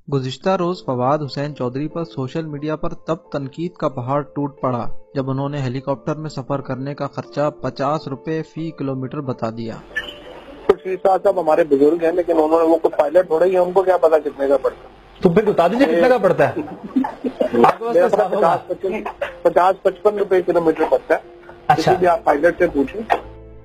गुज़िश्ता रोज फवाद हुसैन चौधरी पर social media पर तब तनकीद का पहाड़ टूट पड़ा जब उन्होंने हेलीकॉप्टर में सफर करने का खर्चा 50 रुपए फी किलोमीटर बता दिया। कुछ साहब हमारे बुजुर्ग हैं, लेकिन उन्होंने वो कुछ पायलट थोड़ा ही है, उनको क्या पता कितने का पड़ता है। तो फिर बता दीजिए कितने का पड़ता है। 50-55 रुपए किलोमीटर पड़ता है। अच्छा, भी आप पायलट से पूछें।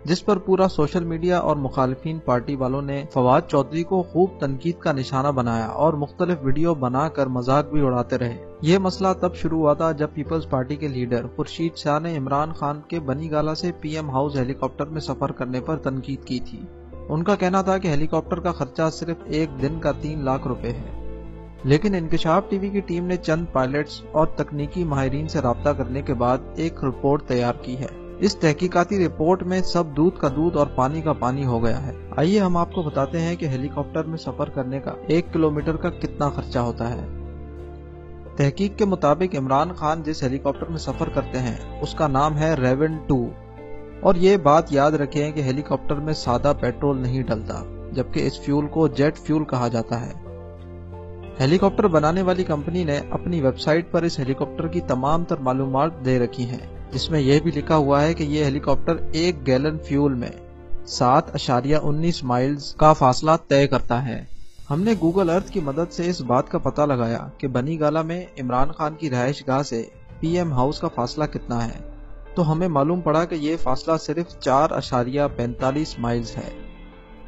जिस पर पूरा सोशल मीडिया और मुखालिफिन पार्टी वालों ने फवाद चौधरी को खूब तनकीद का निशाना बनाया और मुख्तलिफ वीडियो बनाकर मजाक भी उड़ाते रहे। ये मसला तब शुरू हुआ था जब पीपल्स पार्टी के लीडर खुर्शीद शाह ने इमरान खान के बनीगाला से पीएम हाउस हेलीकॉप्टर में सफर करने पर तनकीद की थी। उनका कहना था कि हेलीकॉप्टर का खर्चा सिर्फ एक दिन का 3 लाख रुपए है, लेकिन इंकशाफ टीवी की टीम ने चंद पायलट्स और तकनीकी माहिरीन से राब्ता करने के बाद एक रिपोर्ट तैयार की है। इस तहकीकाती रिपोर्ट में सब दूध का दूध और पानी का पानी हो गया है। आइए हम आपको बताते हैं कि हेलीकॉप्टर में सफर करने का 1 किलोमीटर का कितना खर्चा होता है। तहकीक के मुताबिक इमरान खान जिस हेलीकॉप्टर में सफर करते हैं उसका नाम है रेवन 2, और ये बात याद रखें कि हेलीकॉप्टर में सादा पेट्रोल नहीं डलता, जबकि इस फ्यूल को जेट फ्यूल कहा जाता है। हेलीकॉप्टर बनाने वाली कंपनी ने अपनी वेबसाइट पर इस हेलीकॉप्टर की तमाम तर मालूमात दे रखी हैं, जिसमें यह भी लिखा हुआ है कि ये हेलीकॉप्टर 1 गैलन फ्यूल में 7.19 माइल्स का फासला तय करता है। हमने गूगल अर्थ की मदद से इस बात का पता लगाया कि बनीगाला में इमरान खान की रहायश गाह से पीएम हाउस का फासला कितना है, तो हमें मालूम पड़ा कि ये फासला सिर्फ 4.45 माइल्स है।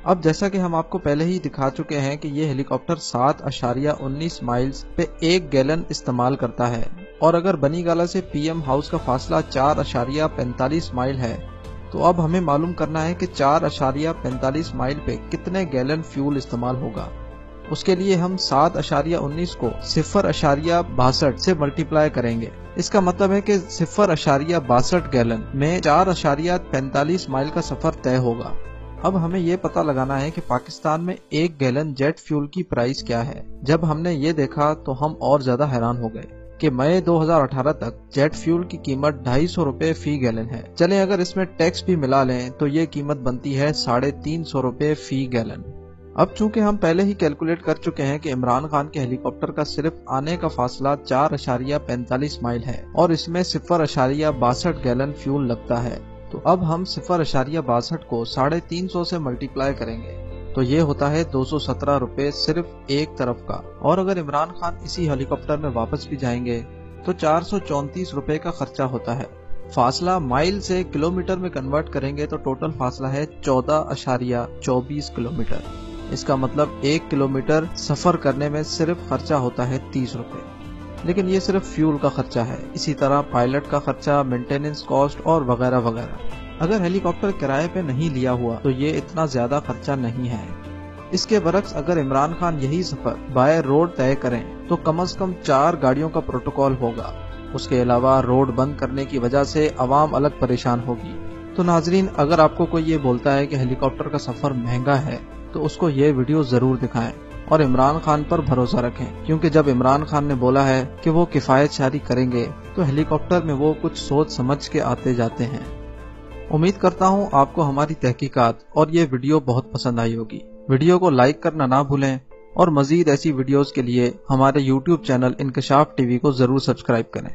अब जैसा कि हम आपको पहले ही दिखा चुके हैं कि ये हेलीकॉप्टर 7.19 माइल्स पे 1 गैलन इस्तेमाल करता है, और अगर बनीगाला से पीएम हाउस का फासला 4.45 माइल है, तो अब हमें मालूम करना है कि 4.45 माइल पे कितने गैलन फ्यूल इस्तेमाल होगा। उसके लिए हम 7.19 को 0.62 से मल्टीप्लाई करेंगे। इसका मतलब है कि 0.62 गैलन में 4.45 माइल का सफर तय होगा। अब हमें ये पता लगाना है कि पाकिस्तान में 1 गैलन जेट फ्यूल की प्राइस क्या है। जब हमने ये देखा तो हम और ज्यादा हैरान हो गए कि मई 2018 तक जेट फ्यूल की कीमत 250 रुपए फी गैलन है। चलें अगर इसमें टैक्स भी मिला लें तो ये कीमत बनती है 350 रुपए फी गैलन। अब चूंकि हम पहले ही कैलकुलेट कर चुके हैं कि इमरान खान के हेलीकॉप्टर का सिर्फ आने का फासला 4.45 माइल है और इसमें 0.62 गैलन फ्यूल लगता है, तो अब हम 0.62 को 350 से मल्टीप्लाई करेंगे तो ये होता है 217 रुपए सिर्फ एक तरफ का। और अगर इमरान खान इसी हेलीकॉप्टर में वापस भी जाएंगे तो 434 रुपए का खर्चा होता है। फासला माइल से किलोमीटर में कन्वर्ट करेंगे तो टोटल फासला है 14.24 किलोमीटर। इसका मतलब 1 किलोमीटर सफर करने में सिर्फ खर्चा होता है 30 रुपए। लेकिन ये सिर्फ फ्यूल का खर्चा है। इसी तरह पायलट का खर्चा, मेंटेनेंस कॉस्ट और वगैरह वगैरह। अगर हेलीकॉप्टर किराए पे नहीं लिया हुआ तो ये इतना ज्यादा खर्चा नहीं है। इसके बरक्स अगर इमरान खान यही सफर बाय रोड तय करें तो कम से कम 4 गाड़ियों का प्रोटोकॉल होगा। उसके अलावा रोड बंद करने की वजह से अवाम अलग परेशान होगी। तो नाजरीन, अगर आपको कोई ये बोलता है कि हेलीकॉप्टर का सफर महंगा है तो उसको ये वीडियो जरूर दिखाएं और इमरान खान पर भरोसा रखें, क्योंकि जब इमरान खान ने बोला है कि वो किफायत शारी करेंगे तो हेलीकॉप्टर में वो कुछ सोच समझ के आते जाते हैं। उम्मीद करता हूँ आपको हमारी तहकीकात और ये वीडियो बहुत पसंद आई होगी। वीडियो को लाइक करना ना भूलें और मजीद ऐसी वीडियोस के लिए हमारे YouTube चैनल इंकशाफ टीवी को जरूर सब्सक्राइब करें।